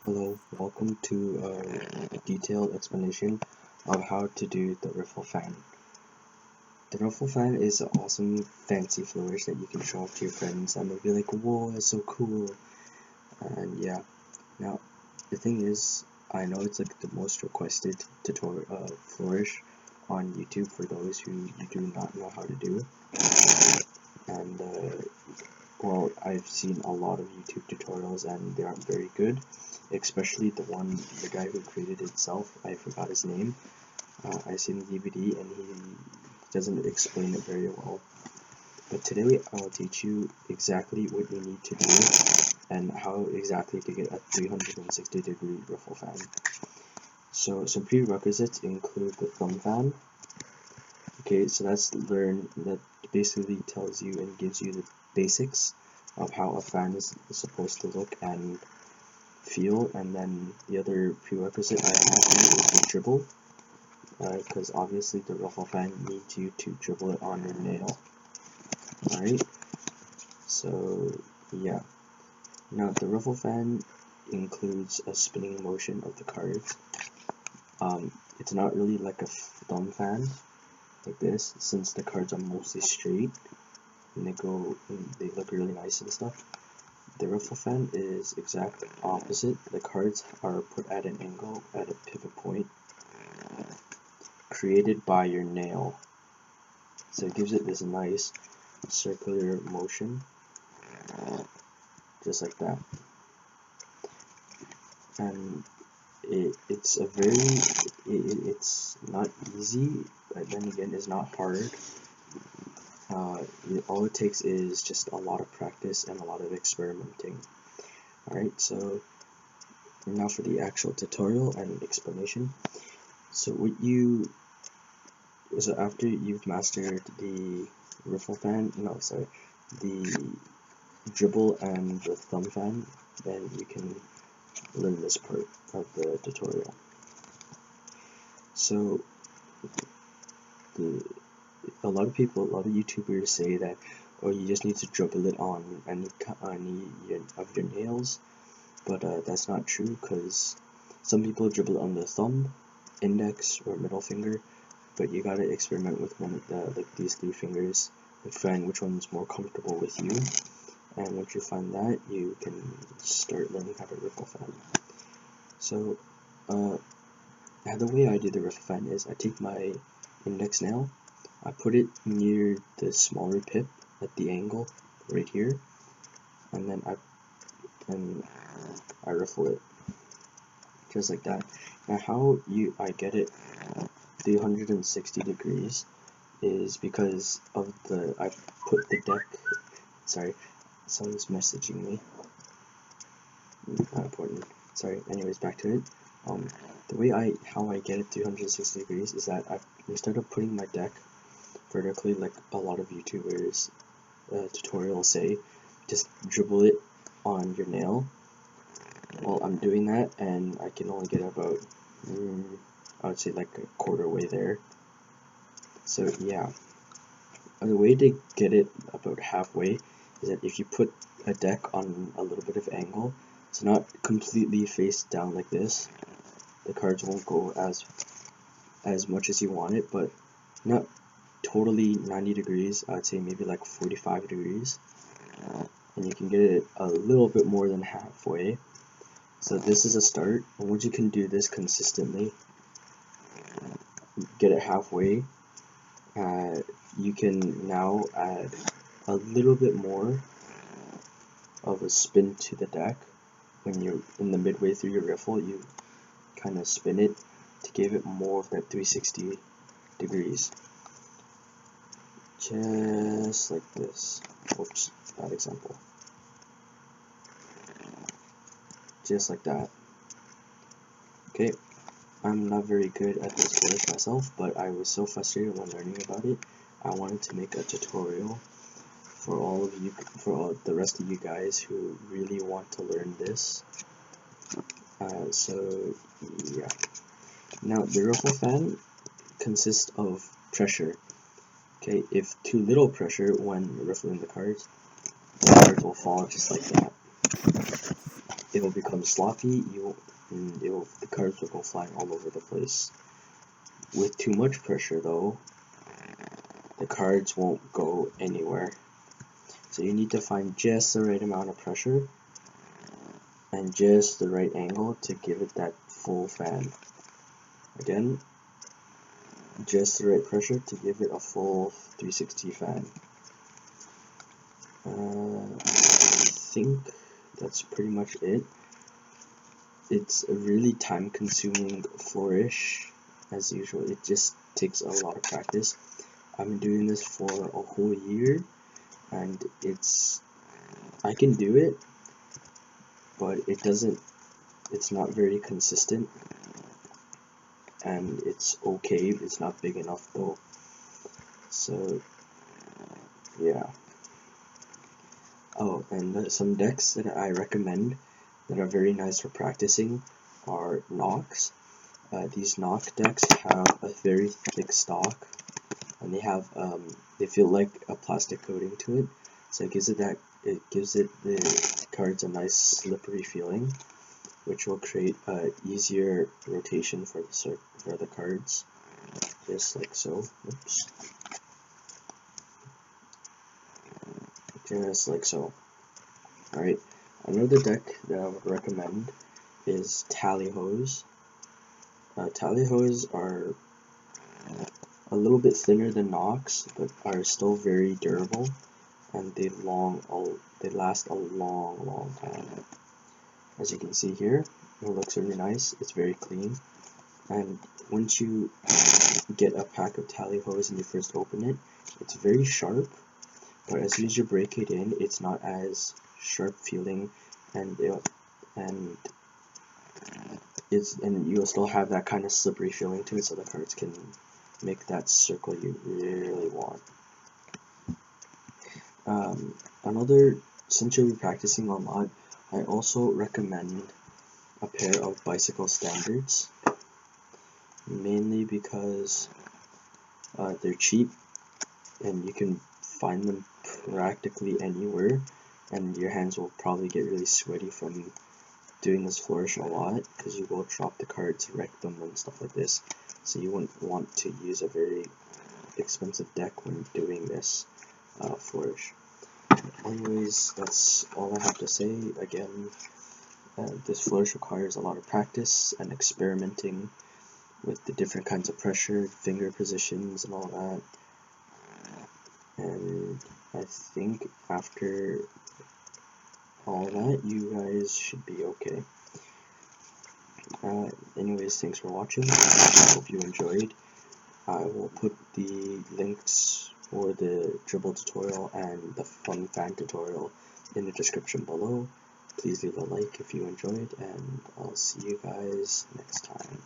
Hello, welcome to a detailed explanation of how to do the riffle fan. The riffle fan is an awesome fancy flourish that you can show off to your friends and they'll be like, whoa, that's so cool. And yeah, now the thing is, I know it's like the most requested tutorial flourish on YouTube for those who do not know how to do. And well, I've seen a lot of YouTube tutorials and they aren't very good, especially the guy who created it himself. I forgot his name. I seen the DVD and he doesn't explain it very well. But today I'll teach you exactly what you need to do and how exactly to get a 360-degree riffle fan. So some prerequisites include the thumb fan. Okay, so that basically tells you and gives you the basics of how a fan is supposed to look and feel. And then the other prerequisite I have here is the dribble, because obviously the riffle fan needs you to dribble it on your nail. Alright, so yeah. Now the riffle fan includes a spinning motion of the cards. It's not really like a thumb fan like this, since the cards are mostly straight and they look really nice and stuff. The riffle fan is exact opposite. The cards are put at an angle at a pivot point created by your nail. So it gives it this nice circular motion, just like that. And it's not easy, but then again it's not hard. All it takes is just a lot of practice and a lot of experimenting. Alright, so now for the actual tutorial and explanation. So after you've mastered the riffle fan, the dribble and the thumb fan, then you can learn this part of the tutorial. So a lot of YouTubers say that, oh, you just need to dribble it on any of your nails, but that's not true, because some people dribble it on the thumb, index, or middle finger, but you gotta experiment with one of these three fingers and find which one's more comfortable with you. And once you find that, you can start learning how to riffle fan. So, the way I do the riffle fan is I take my index nail, I put it near the smaller pip at the angle right here, and then I riffle it just like that. Now how I get it 360 degrees is because of I put the deck. Sorry, someone's messaging me. Not important. Sorry. Anyways, back to it. The way how I get it 360 degrees is that instead of putting my deck vertically like a lot of YouTubers tutorials say, just dribble it on your nail. Well, I'm doing that and I can only get about I would say like a quarter way there. So yeah, the way to get it about halfway is that if you put a deck on a little bit of angle, it's not completely face down like this, the cards won't go as much as you want it, but not totally 90 degrees, I'd say maybe like 45 degrees, and you can get it a little bit more than halfway. So this is a start, and once you can do this consistently, get it halfway, you can now add a little bit more of a spin to the deck. When you're in the midway through your riffle, you kind of spin it to give it more of that 360 degrees. Just like this. Oops, bad example. Just like that. Okay, I'm not very good at this flourish myself, but I was so frustrated when learning about it, I wanted to make a tutorial for all of you, for the rest of you guys who really want to learn this. So yeah. Now the riffle fan consists of pressure. Okay, if too little pressure when riffling the cards will fall just like that. it will become sloppy. The cards will go flying all over the place. With too much pressure though, the cards won't go anywhere. So you need to find just the right amount of pressure and just the right angle to give it that full fan. Again, just the right pressure to give it a full 360 fan. I think that's pretty much it. It's a really time-consuming flourish, as usual. It just takes a lot of practice. I've been doing this for a whole year, and I can do it, but it's not very consistent, and it's okay. It's not big enough though. So yeah. Oh, and some decks that I recommend that are very nice for practicing are Nox. These Nox decks have a very thick stock, and they feel like a plastic coating to it, so it gives it the cards a nice slippery feeling, which will create easier rotation for the cards, just like so. Oops. Just like so. Alright, another deck that I would recommend is Tallyhos. Tallyhos are a little bit thinner than Nox, but are still very durable, and they last a long time. As you can see here, it looks really nice. It's very clean, and once you get a pack of Tallyhos and you first open it, it's very sharp. But as soon as you break it in, it's not as sharp feeling, and you'll still have that kind of slippery feeling to it, so the cards can make that circle you really want. Since you'll be practicing a lot, I also recommend a pair of bicycle standards, mainly because they're cheap and you can find them practically anywhere, and your hands will probably get really sweaty from doing this flourish a lot, because you will drop the cards, wreck them, and stuff like this. So you wouldn't want to use a very expensive deck when doing this flourish. Anyways, that's all I have to say. Again, this flourish requires a lot of practice and experimenting with the different kinds of pressure, finger positions, and all that. And I think after all that, you guys should be okay. Anyways, thanks for watching. I hope you enjoyed. I will put the links for the dribble tutorial and the fun fan tutorial in the description below. Please leave a like if you enjoyed, and I'll see you guys next time.